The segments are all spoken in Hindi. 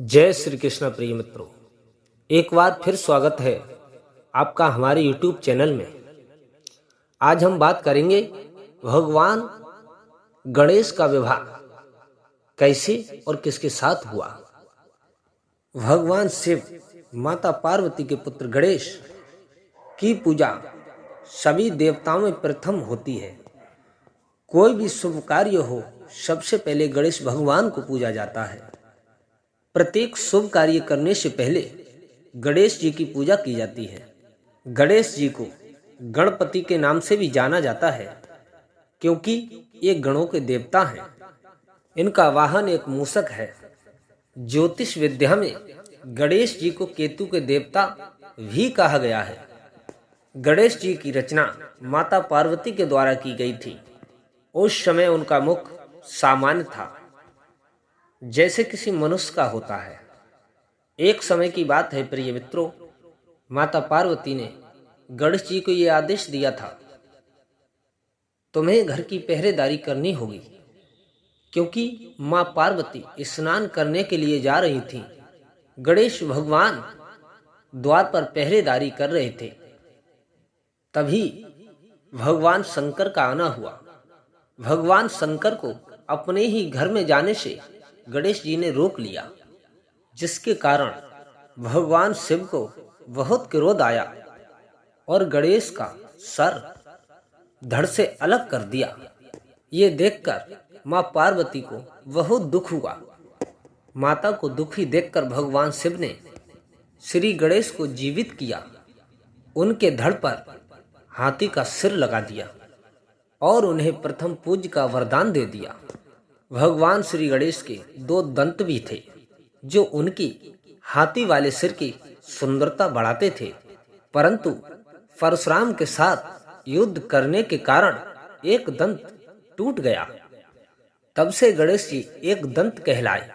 जय श्री कृष्ण प्रिय मित्रों, एक बार फिर स्वागत है आपका हमारे YouTube चैनल में। आज हम बात करेंगे भगवान गणेश का विवाह कैसे और किसके साथ हुआ। भगवान शिव माता पार्वती के पुत्र गणेश की पूजा सभी देवताओं में प्रथम होती है। कोई भी शुभ कार्य हो, सबसे पहले गणेश भगवान को पूजा जाता है। प्रत्येक शुभ कार्य करने से पहले गणेश जी की पूजा की जाती है। गणेश जी को गणपति के नाम से भी जाना जाता है, क्योंकि ये गणों के देवता हैं। इनका वाहन एक मूषक है। ज्योतिष विद्या में गणेश जी को केतु के देवता भी कहा गया है। गणेश जी की रचना माता पार्वती के द्वारा की गई थी। उस समय उनका मुख सामान्य था, जैसे किसी मनुष्य का होता है। एक समय की बात है प्रिय मित्रों, माता पार्वती ने गणेश जी को यह आदेश दिया था, तुम्हें घर की पहरेदारी करनी होगी, क्योंकि मां पार्वती स्नान करने के लिए जा रही थी। गणेश भगवान द्वार पर पहरेदारी कर रहे थे। तभी भगवान शंकर का आना हुआ। भगवान शंकर को अपने ही घर में जाने से गणेश जी ने रोक लिया, जिसके कारण भगवान शिव को बहुत क्रोध आया और गणेश का सर धड़ से अलग कर दिया। ये देखकर मां पार्वती को बहुत दुख हुआ। माता को दुखी देखकर भगवान शिव ने श्री गणेश को जीवित किया। उनके धड़ पर हाथी का सिर लगा दिया और उन्हें प्रथम पूज्य का वरदान दे दिया। भगवान श्री गणेश के 2 दंत भी थे, जो उनकी हाथी वाले सिर की सुंदरता बढ़ाते थे। परंतु परशुराम के साथ युद्ध करने के कारण एक दंत टूट गया। तब से गणेश जी एक दंत कहलाए।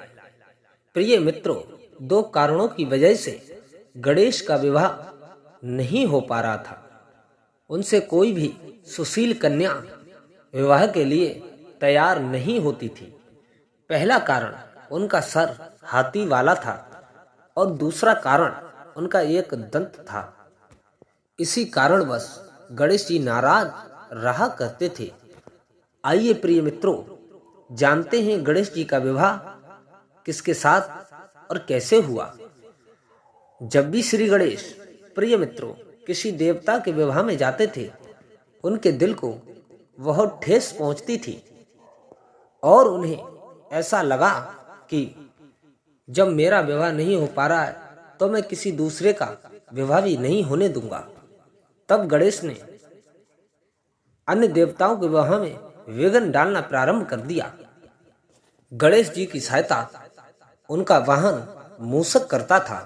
प्रिय मित्रों, 2 कारणों की वजह से गणेश का विवाह नहीं हो पा रहा था। उनसे कोई भी सुशील कन्या विवाह के लिए तैयार नहीं होती थी। पहला कारण उनका सर हाथी वाला था और दूसरा कारण उनका एक दंत था। इसी कारणवश गणेश जी नाराज रहा करते थे। आइए प्रिय मित्रों, जानते हैं गणेश जी का विवाह किसके साथ और कैसे हुआ। जब भी श्री गणेश प्रिय मित्रों किसी देवता के विवाह में जाते थे, उनके दिल को बहुत ठेस पहुंचती थी और उन्हें ऐसा लगा कि जब मेरा विवाह नहीं हो पा रहा है, तो मैं किसी दूसरे का विवाह भी नहीं होने दूंगा। तब गणेश ने अन्य देवताओं के विवाह में विघ्न डालना प्रारंभ कर दिया। गणेश जी की सहायता उनका वाहन मूषक करता था।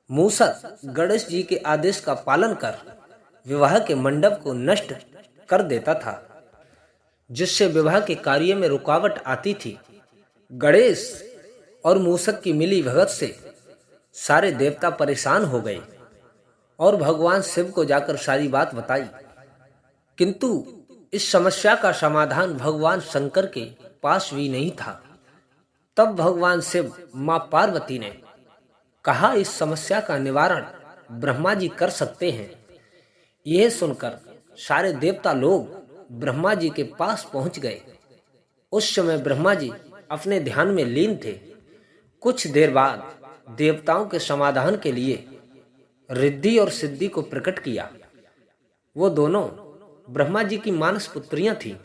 मूषक गणेश जी के आदेश का पालन कर विवाह के मंडप को नष्ट कर देता था, जिससे विवाह के कार्य में रुकावट आती थी। गणेश और मूषक की मिली भगत से सारे देवता परेशान हो गए और भगवान शिव को जाकर सारी बात बताई। किंतु इस समस्या का समाधान भगवान शंकर के पास भी नहीं था। तब भगवान शिव मां पार्वती ने कहा, इस समस्या का निवारण ब्रह्मा जी कर सकते हैं। यह सुनकर सारे देवता लोग ब्रह्मा जी के पास पहुंच गए। उस समय ब्रह्मा जी अपने ध्यान में लीन थे। कुछ देर बाद देवताओं के समाधान के लिए रिद्धि और सिद्धि को प्रकट किया। वो दोनों ब्रह्मा जी की मानस पुत्रियां थीं।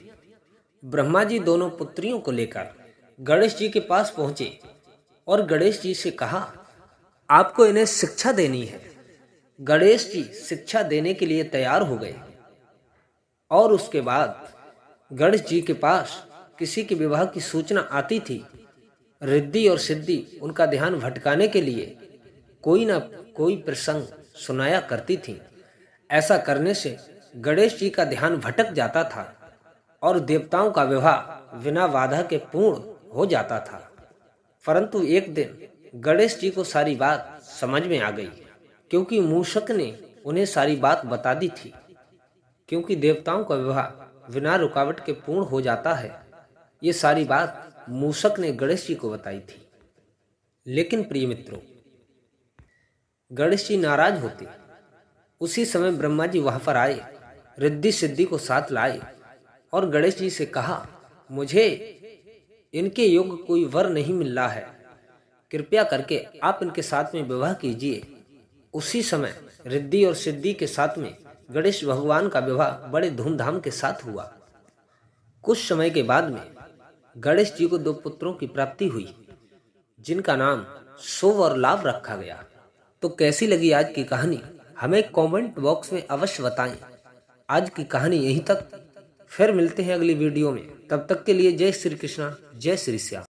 ब्रह्मा जी दोनों पुत्रियों को लेकर गणेश जी के पास पहुंचे और गणेश जी से कहा, आपको इन्हें शिक्षा देनी है। गणेश जी शिक्षा देने के लिए तैयार हो गए और उसके बाद गणेश जी के पास किसी के विवाह की सूचना आती थी, रिद्धि और सिद्धि उनका ध्यान भटकाने के लिए कोई ना कोई प्रसंग सुनाया करती थी। ऐसा करने से गणेश जी का ध्यान भटक जाता था और देवताओं का विवाह बिना बाधा के पूर्ण हो जाता था। परंतु एक दिन गणेश जी को सारी बात समझ में आ गई, क्योंकि मूषक ने उन्हें सारी बात बता दी थी। क्योंकि देवताओं का विवाह बिना रुकावट के पूर्ण हो जाता है, ये सारी बात मूषक ने गणेश जी को बताई थी। लेकिन प्रिय मित्रों, गणेश जी नाराज होते। उसी समय ब्रह्मा जी वहां पर आए, रिद्धि सिद्धि को साथ लाए और गणेश जी से कहा, मुझे इनके योग्य कोई वर नहीं मिल रहा है, कृपया करके आप इनके साथ में विवाह कीजिए। उसी समय रिद्धि और सिद्धि के साथ में गणेश भगवान का विवाह बड़े धूमधाम के साथ हुआ। कुछ समय के बाद में गणेश जी को 2 पुत्रों की प्राप्ति हुई, जिनका नाम शुभ और लाभ रखा गया। तो कैसी लगी आज की कहानी, हमें कमेंट बॉक्स में अवश्य बताएं। आज की कहानी यहीं तक, फिर मिलते हैं अगली वीडियो में। तब तक के लिए जय श्री कृष्णा, जय श्री श्याम।